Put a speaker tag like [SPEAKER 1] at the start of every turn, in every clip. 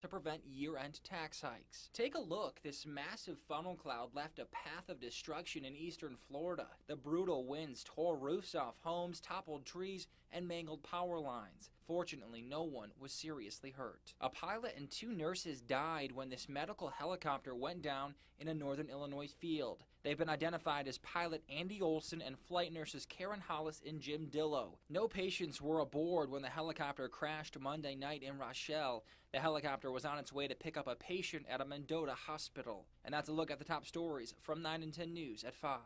[SPEAKER 1] to prevent year-end tax hikes. Take a look. This massive funnel cloud left a path of destruction in eastern Florida. The brutal winds tore roofs off homes, toppled trees, and mangled power lines. Fortunately, no one was seriously hurt. A pilot and 2 nurses died when this medical helicopter went down in a northern Illinois field. They've been identified as pilot Andy Olson and flight nurses Karen Hollis and Jim Dillow. No patients were aboard when the helicopter crashed Monday night in Rochelle. The helicopter was on its way to pick up a patient at a Mendota hospital. And that's a look at the top stories from 9 and 10 News at 5.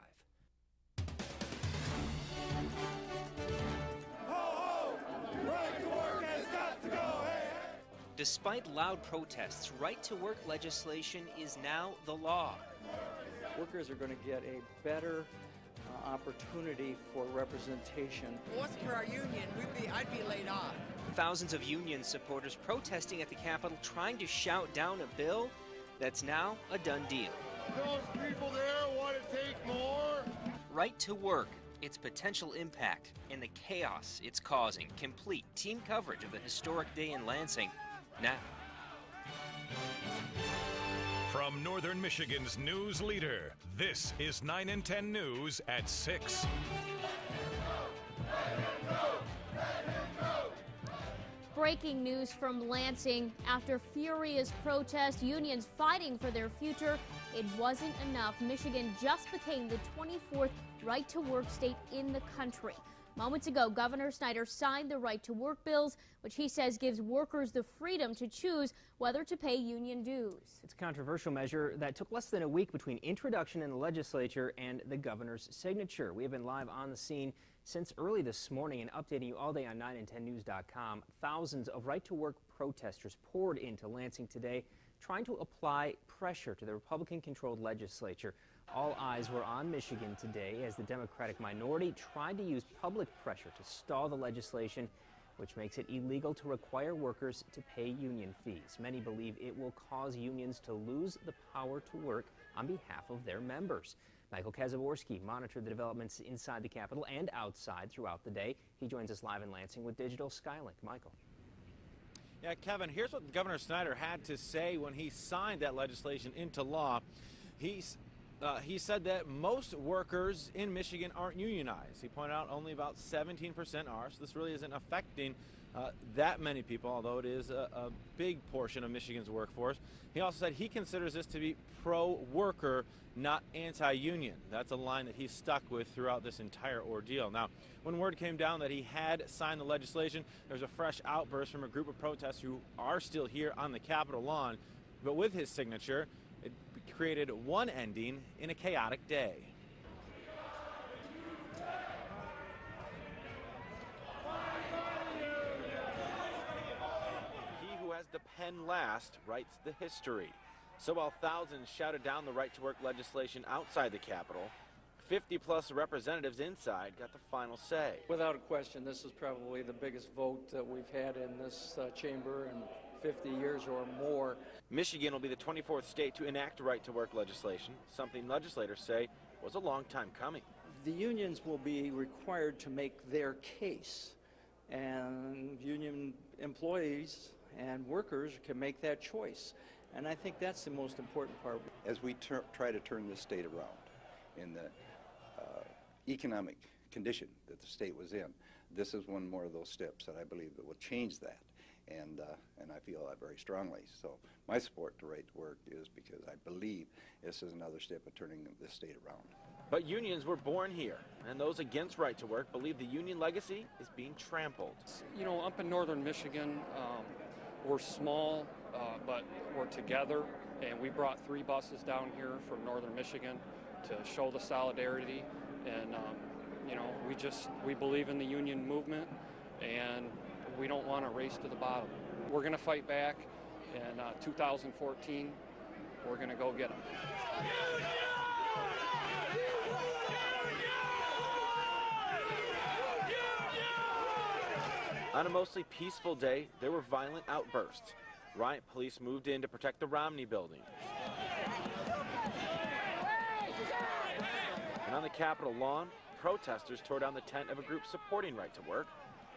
[SPEAKER 2] Despite loud protests, right-to-work legislation is now the law.
[SPEAKER 3] Workers are going to get a better opportunity for representation.
[SPEAKER 4] If it wasn't for our union, I'd be laid off.
[SPEAKER 2] Thousands of union supporters protesting at the Capitol, trying to shout down a bill that's now a done deal.
[SPEAKER 5] Those people there want to take more.
[SPEAKER 2] Right to work, its potential impact, and the chaos it's causing. Complete team coverage of the historic day in Lansing now.
[SPEAKER 6] From Northern Michigan's news leader, this is 9 and 10 News at 6.
[SPEAKER 7] Breaking news from Lansing. After furious protest, unions fighting for their future, it wasn't enough. Michigan just became the 24th right-to-work state in the country. Moments ago, Governor Snyder signed the right-to-work bills, which he says gives workers the freedom to choose whether to pay union dues.
[SPEAKER 8] It's a controversial measure that took less than a week between introduction in the legislature and the governor's signature. We have been live on the scene since early this morning and updating you all day on 9and10news.com. Thousands of right-to-work protesters poured into Lansing today, trying to apply pressure to the Republican-controlled legislature. All eyes were on Michigan today as the Democratic minority tried to use public pressure to stall the legislation, which makes it illegal to require workers to pay union fees. Many believe it will cause unions to lose the power to work on behalf of their members. Michael Kazaborski monitored the developments inside the Capitol and outside throughout the day. He joins us live in Lansing with Digital Skylink. Michael.
[SPEAKER 9] Yeah, Kevin, here's what Governor Snyder had to say when he signed that legislation into law. He said that most workers in Michigan aren't unionized. He pointed out only about 17% are, so this really isn't affecting that many people, although it is a big portion of Michigan's workforce. He also said he considers this to be pro-worker, not anti-union. That's a line that he's stuck with throughout this entire ordeal. Now, when word came down that he had signed the legislation, there was a fresh outburst from a group of protesters who are still here on the Capitol lawn. But with his signature, it created one ending in a chaotic day. He who has the pen last writes the history. So while thousands shouted down the right-to-work legislation outside the Capitol, 50-plus representatives inside got the final say.
[SPEAKER 3] Without a question, this is probably the biggest vote that we've had in this chamber in 50 years or more.
[SPEAKER 9] Michigan will be the 24th state to enact right-to-work legislation, something legislators say was a long time coming.
[SPEAKER 3] The unions will be required to make their case, and union employees and workers can make that choice. And I think that's the most important part.
[SPEAKER 10] As we try to turn this state around in the economic condition that the state was in, this is one more of those steps that I believe that will change that, and I feel that very strongly. So my support to right to work is because I believe this is another step of turning this state around.
[SPEAKER 9] But unions were born here, and those against right to work believe the union legacy is being trampled.
[SPEAKER 11] You know, up in northern Michigan, we're small, but we're together, and we brought 3 buses down here from northern Michigan to show the solidarity, and you know, we believe in the union movement, and we don't want to race to the bottom. We're going to fight back, and 2014, we're going to go get them.
[SPEAKER 9] On a mostly peaceful day, there were violent outbursts. Riot police moved in to protect the Romney building. And on the Capitol lawn, protesters tore down the tent of a group supporting right to work.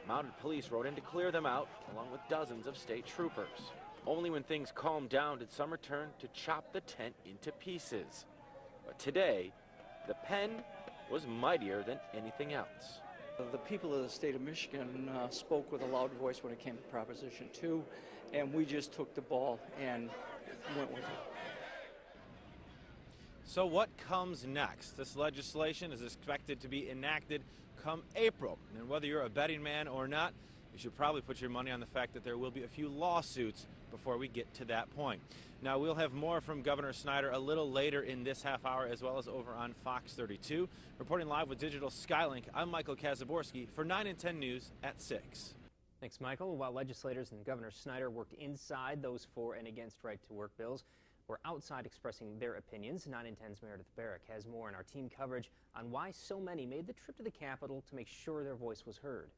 [SPEAKER 9] Mounted police rode in to clear them out, along with dozens of state troopers. Only when things calmed down did some return to chop the tent into pieces. But today, the pen was mightier than anything else.
[SPEAKER 3] The people of the state of Michigan spoke with a loud voice when it came to Proposition 2, and we just took the ball and went with it.
[SPEAKER 9] So what comes next? This legislation is expected to be enacted come April. And whether you're a betting man or not, you should probably put your money on the fact that there will be a few lawsuits before we get to that point. Now, we'll have more from Governor Snyder a little later in this half hour, as well as over on Fox 32. Reporting live with Digital Skylink, I'm Michael Kazaborski for 9 and 10 News at 6.
[SPEAKER 8] Thanks, Michael. While legislators and Governor Snyder worked inside those for and against right-to-work bills, we're outside expressing their opinions. 9 and 10's Meredith Barrick has more in our team coverage on why so many made the trip to the Capitol to make sure their voice was heard.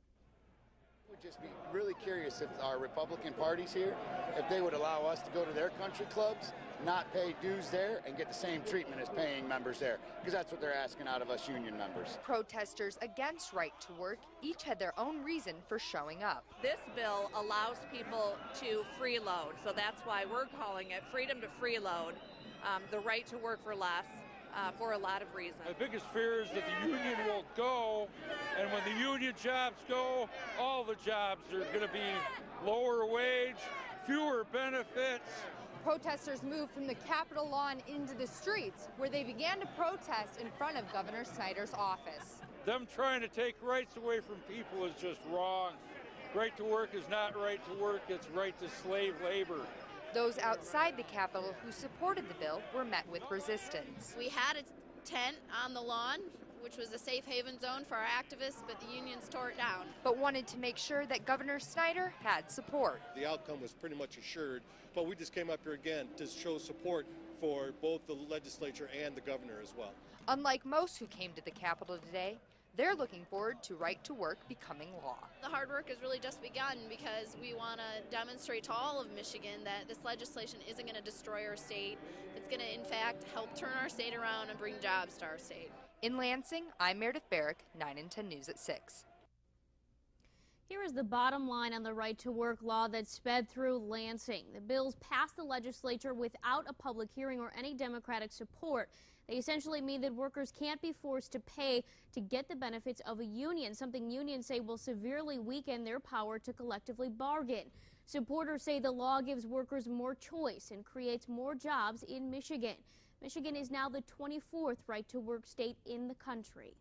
[SPEAKER 12] Would just be really curious if our Republican parties here, if they would allow us to go to their country clubs, not pay dues there, and get the same treatment as paying members there, because that's what they're asking out of us union members.
[SPEAKER 13] Protesters against right to work each had their own reason for showing up.
[SPEAKER 14] This bill allows people to freeload, so that's why we're calling it freedom to freeload, the right to work for less. For a lot of reasons.
[SPEAKER 15] My biggest fear is that the union will go, and when the union jobs go, all the jobs are going to be lower wage, fewer benefits.
[SPEAKER 13] Protesters moved from the Capitol lawn into the streets, where they began to protest in front of Governor Snyder's office.
[SPEAKER 15] Them trying to take rights away from people is just wrong. Right to work is not right to work, it's right to slave labor.
[SPEAKER 13] Those outside the Capitol who supported the bill were met with resistance.
[SPEAKER 16] We had a tent on the lawn, which was a safe haven zone for our activists, but the unions tore it down.
[SPEAKER 13] But wanted to make sure that Governor Snyder had support.
[SPEAKER 17] The outcome was pretty much assured, but we just came up here again to show support for both the legislature and the governor as well.
[SPEAKER 13] Unlike most who came to the Capitol today, they're looking forward to right to work becoming law.
[SPEAKER 16] The hard work has really just begun because we want to demonstrate to all of Michigan that this legislation isn't going to destroy our state. It's going to, in fact, help turn our state around and bring jobs to our state.
[SPEAKER 13] In Lansing, I'm Meredith Barrick, 9 and 10 News at 6.
[SPEAKER 7] Here is the bottom line on the right-to-work law that sped through Lansing. The bills passed the legislature without a public hearing or any Democratic support. They essentially mean that workers can't be forced to pay to get the benefits of a union, something unions say will severely weaken their power to collectively bargain. Supporters say the law gives workers more choice and creates more jobs in Michigan. Michigan is now the 24th right-to-work state in the country.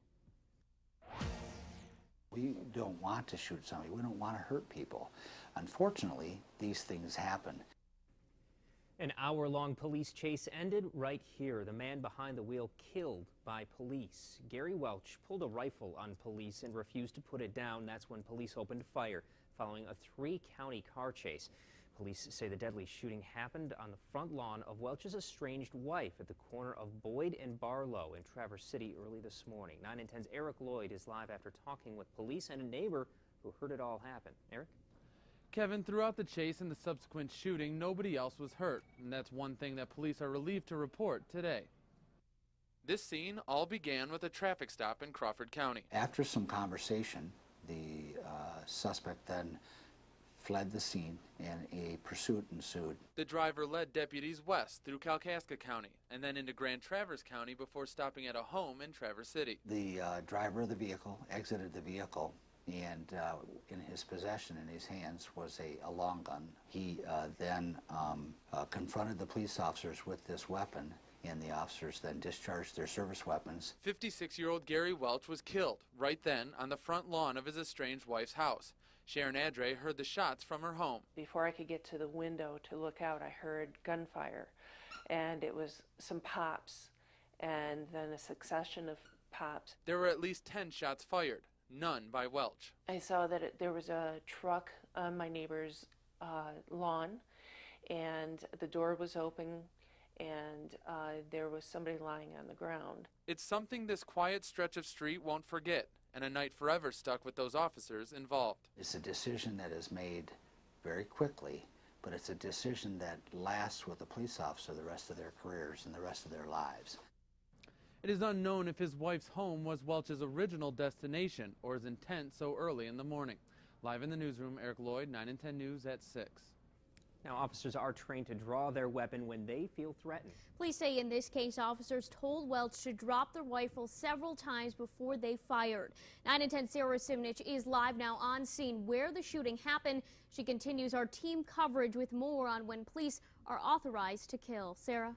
[SPEAKER 18] We don't want to shoot somebody. We don't want to hurt people. Unfortunately, these things happen.
[SPEAKER 8] An hour-long police chase ended right here. The man behind the wheel killed by police. Gary Welch pulled a rifle on police and refused to put it down. That's when police opened fire following a 3-county car chase. Police say the deadly shooting happened on the front lawn of Welch's estranged wife at the corner of Boyd and Barlow in Traverse City early this morning. 9 and 10's Eric Lloyd is live after talking with police and a neighbor who heard it all happen. Eric?
[SPEAKER 19] Kevin, throughout the chase and the subsequent shooting, nobody else was hurt, and that's one thing that police are relieved to report today. This scene all began with a traffic stop in Crawford County.
[SPEAKER 18] After some conversation, the suspect then fled the scene and a pursuit ensued.
[SPEAKER 19] The driver led deputies west through Kalkaska County and then into Grand Traverse County before stopping at a home in Traverse City.
[SPEAKER 18] The driver of the vehicle exited the vehicle, and in his possession, in his hands, was a long gun. He then confronted the police officers with this weapon, and the officers then discharged their service weapons.
[SPEAKER 19] 56-year-old Gary Welch was killed right then on the front lawn of his estranged wife's house. Sharon Adre heard the shots from her home.
[SPEAKER 20] Before I could get to the window to look out, I heard gunfire, and it was some pops, and then a succession of pops.
[SPEAKER 19] There were at least 10 shots fired, none by Welch.
[SPEAKER 20] I saw that there was a truck on my neighbor's lawn, and the door was open, and there was somebody lying on the ground.
[SPEAKER 19] It's something this quiet stretch of street won't forget, and a night forever stuck with those officers involved.
[SPEAKER 18] It's a decision that is made very quickly, but it's a decision that lasts with a police officer the rest of their careers and the rest of their lives.
[SPEAKER 19] It is unknown if his wife's home was Welch's original destination or his intent so early in the morning. Live in the newsroom, Eric Lloyd, 9 and 10 News at 6.
[SPEAKER 8] Now, officers are trained to draw their weapon when they feel threatened.
[SPEAKER 7] Police say in this case, officers told Welch to drop the rifle several times before they fired. 9 and 10 Sarah Simnich is live now on scene where the shooting happened. She continues our team coverage with more on when police are authorized to kill. Sarah?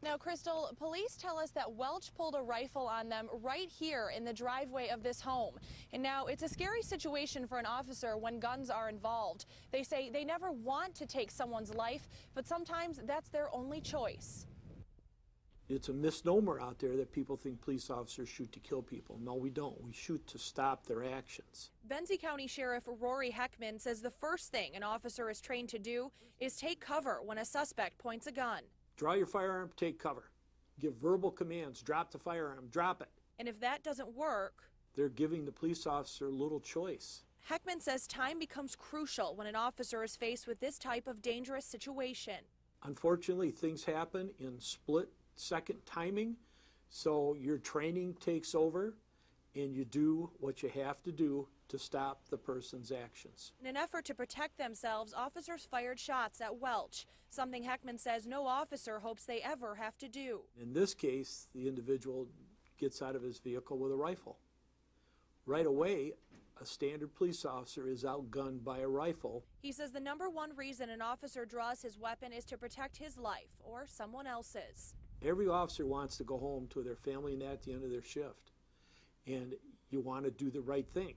[SPEAKER 21] Now, Crystal, police tell us that Welch pulled a rifle on them right here in the driveway of this home. And now it's a scary situation for an officer when guns are involved. They say they never want to take someone's life, but sometimes that's their only choice.
[SPEAKER 22] It's a misnomer out there that people think police officers shoot to kill people. No, we don't. We shoot to stop their actions.
[SPEAKER 21] Benzie County Sheriff Rory Heckman says the first thing an officer is trained to do is take cover when a suspect points a gun.
[SPEAKER 22] Draw your firearm, take cover. Give verbal commands, drop the firearm, drop it.
[SPEAKER 21] And if that doesn't work,
[SPEAKER 22] they're giving the police officer little choice.
[SPEAKER 21] Heckman says time becomes crucial when an officer is faced with this type of dangerous situation.
[SPEAKER 22] Unfortunately, things happen in split-second timing, so your training takes over and you do what you have to do to stop the person's actions.
[SPEAKER 21] In an effort to protect themselves, officers fired shots at Welch, something Heckman says no officer hopes they ever have to do.
[SPEAKER 22] In this case, the individual gets out of his vehicle with a rifle. Right away, a standard police officer is outgunned by a rifle.
[SPEAKER 21] He says the #1 reason an officer draws his weapon is to protect his life or someone else's.
[SPEAKER 22] Every officer wants to go home to their family and at the end of their shift. And you want to do the right thing.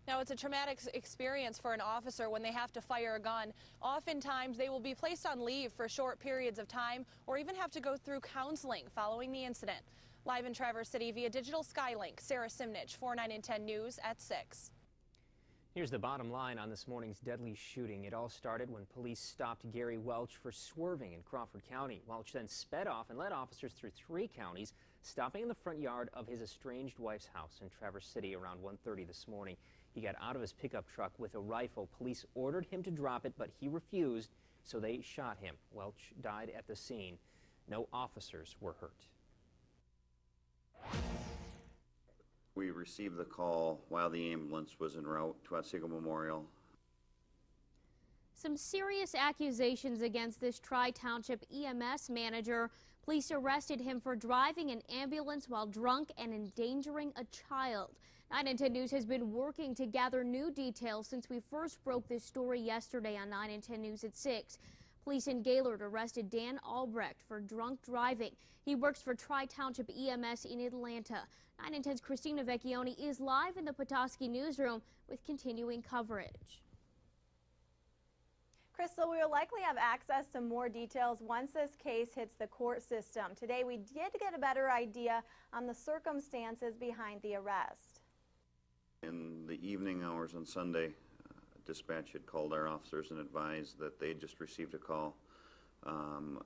[SPEAKER 21] Now, it's a traumatic experience for an officer when they have to fire a gun. Oftentimes, they will be placed on leave for short periods of time or even have to go through counseling following the incident. Live in Traverse City via Digital Skylink, Sarah Simnich, 4 9 and 10 News at 6.
[SPEAKER 8] Here's the bottom line on this morning's deadly shooting. It all started when police stopped Gary Welch for swerving in Crawford County. Welch then sped off and led officers through 3 counties, stopping in the front yard of his estranged wife's house in Traverse City around 1:30 this morning. He got out of his pickup truck with a rifle. Police ordered him to drop it, but he refused, so they shot him. Welch died at the scene. No officers were hurt.
[SPEAKER 23] We received the call while the ambulance was en route to Otsego Memorial.
[SPEAKER 7] Some serious accusations against this Tri-Township EMS manager. Police arrested him for driving an ambulance while drunk and endangering a child. 9 and 10 News has been working to gather new details since we first broke this story yesterday on 9 and 10 News at 6. Police in Gaylord arrested Dan Albrecht for drunk driving. He works for Tri-Township EMS in Atlanta. 9 and 10's Christina Vecchione is live in the Petoskey newsroom with continuing coverage.
[SPEAKER 24] Crystal, we will likely have access to more details once this case hits the court system. Today, we did get a better idea on the circumstances behind the arrest.
[SPEAKER 23] In the evening hours on Sunday, dispatch had called our officers and advised that they just received a call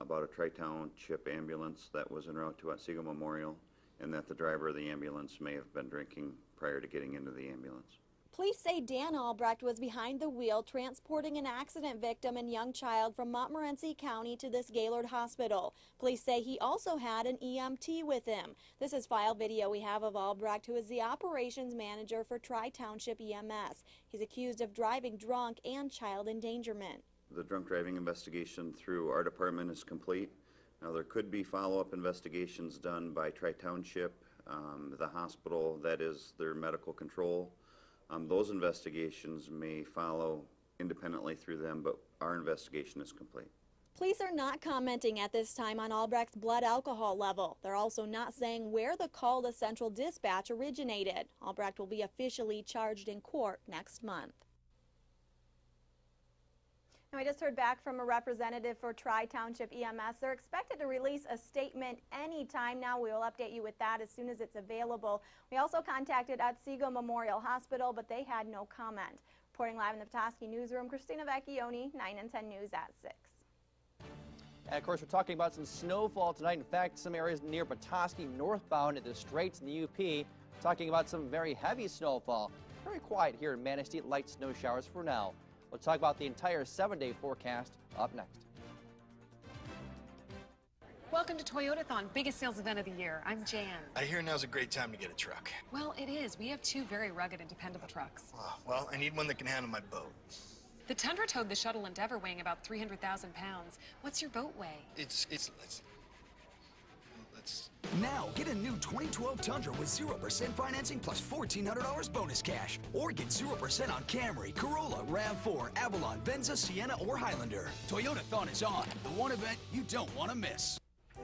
[SPEAKER 23] about a Tri-Township ambulance that was en route to Otsego Memorial, and that the driver of the ambulance may have been drinking prior to getting into the ambulance.
[SPEAKER 24] Police say Dan Albrecht was behind the wheel transporting an accident victim and young child from Montmorency County to this Gaylord hospital. Police say he also had an EMT with him. This is file video we have of Albrecht, who is the operations manager for Tri-Township EMS. He's accused of driving drunk and child endangerment.
[SPEAKER 23] The drunk driving investigation through our department is complete. Now, there could be follow-up investigations done by Tri-Township, the hospital, that is their medical control. Those investigations may follow independently through them, but our investigation is complete.
[SPEAKER 24] Police are not commenting at this time on Albrecht's blood alcohol level. They're also not saying where the call to Central Dispatch originated. Albrecht will be officially charged in court next month. Now, we just heard back from a representative for Tri-Township EMS. They're expected to release a statement anytime now. We will update you with that as soon as it's available. We also contacted Otsego Memorial Hospital, but they had no comment. Reporting live in the Petoskey newsroom, Christina Vecchione, 9 and 10 News at 6.
[SPEAKER 25] And of course, we're talking about some snowfall tonight. In fact, some areas near Petoskey northbound at the Straits and the UP. Talking about some very heavy snowfall. Very quiet here in Manistee, light snow showers for now. We'll talk about the entire 7-day forecast up next.
[SPEAKER 1] Welcome to Toyotathon, biggest sales event of the year. I'm Jan.
[SPEAKER 2] I hear now's a great time to get a truck.
[SPEAKER 1] Well, it is. We have 2 very rugged and dependable trucks.
[SPEAKER 2] Oh, well, I need one that can handle my boat.
[SPEAKER 1] The Tundra towed the shuttle Endeavor weighing about 300,000 pounds. What's your boat weigh?
[SPEAKER 2] Let's
[SPEAKER 4] Now, get a new 2012 Tundra with 0% financing plus $1,400 bonus cash. Or get 0% on Camry, Corolla, RAV4, Avalon, Venza, Sienna, or Highlander. Toyotathon is on. The one event you don't want to miss.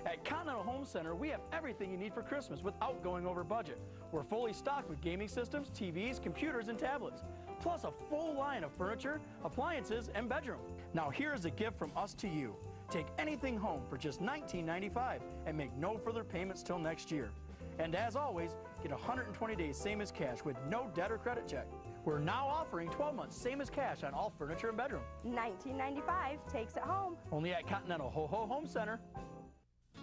[SPEAKER 5] At Continental Home Center, we have everything you need for Christmas without going over budget. We're fully stocked with gaming systems, TVs, computers, and tablets, plus a full line of furniture, appliances, and bedroom. Now here's a gift from us to you. Take anything home for just $19.95 and make no further payments till next year. And as always, get 120 days same as cash with no debt or credit check. We're now offering 12 months same as cash on all furniture and bedroom.
[SPEAKER 6] $19.95 takes it home.
[SPEAKER 5] Only at Continental Ho-Ho Home Center.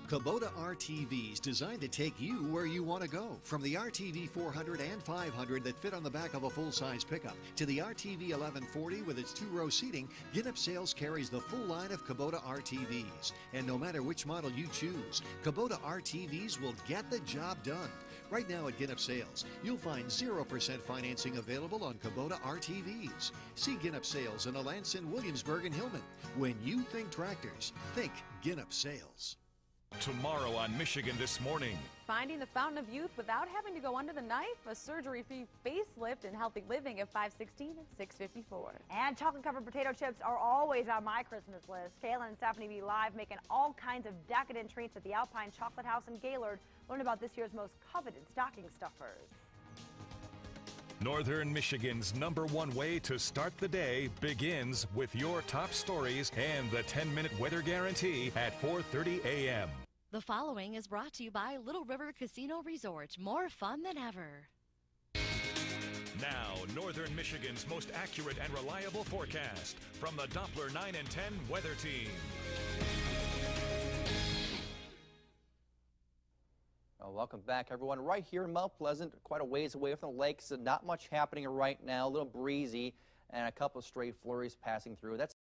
[SPEAKER 26] Kubota RTVs designed to take you where you want to go. From the RTV 400 and 500 that fit on the back of a full-size pickup to the RTV 1140 with its 2-row seating, Ginup Sales carries the full line of Kubota RTVs. And no matter which model you choose, Kubota RTVs will get the job done. Right now at Ginup Sales, you'll find 0% financing available on Kubota RTVs. See Ginup Sales in Alanson, Williamsburg, and Hillman. When you think tractors, think Ginup Sales.
[SPEAKER 27] Tomorrow on Michigan This Morning.
[SPEAKER 28] Finding the fountain of youth without having to go under the knife, a surgery-free facelift and healthy living at 516 and 654.
[SPEAKER 29] And chocolate-covered potato chips are always on my Christmas list. Kaylin and Stefanie be live making all kinds of decadent treats at the Alpine Chocolate House in Gaylord. Learn about this year's most coveted stocking stuffers.
[SPEAKER 27] Northern Michigan's #1 way to start the day begins with your top stories and the 10-minute weather guarantee at 4:30 a.m.
[SPEAKER 30] The following is brought to you by Little River Casino Resort. More fun than ever.
[SPEAKER 27] Now, Northern Michigan's most accurate and reliable forecast from the Doppler 9 and 10 weather team.
[SPEAKER 25] Welcome back, everyone. Right here in Mount Pleasant, quite a ways away from the lakes. Not much happening right now, a little breezy, and a couple of stray flurries passing through. That's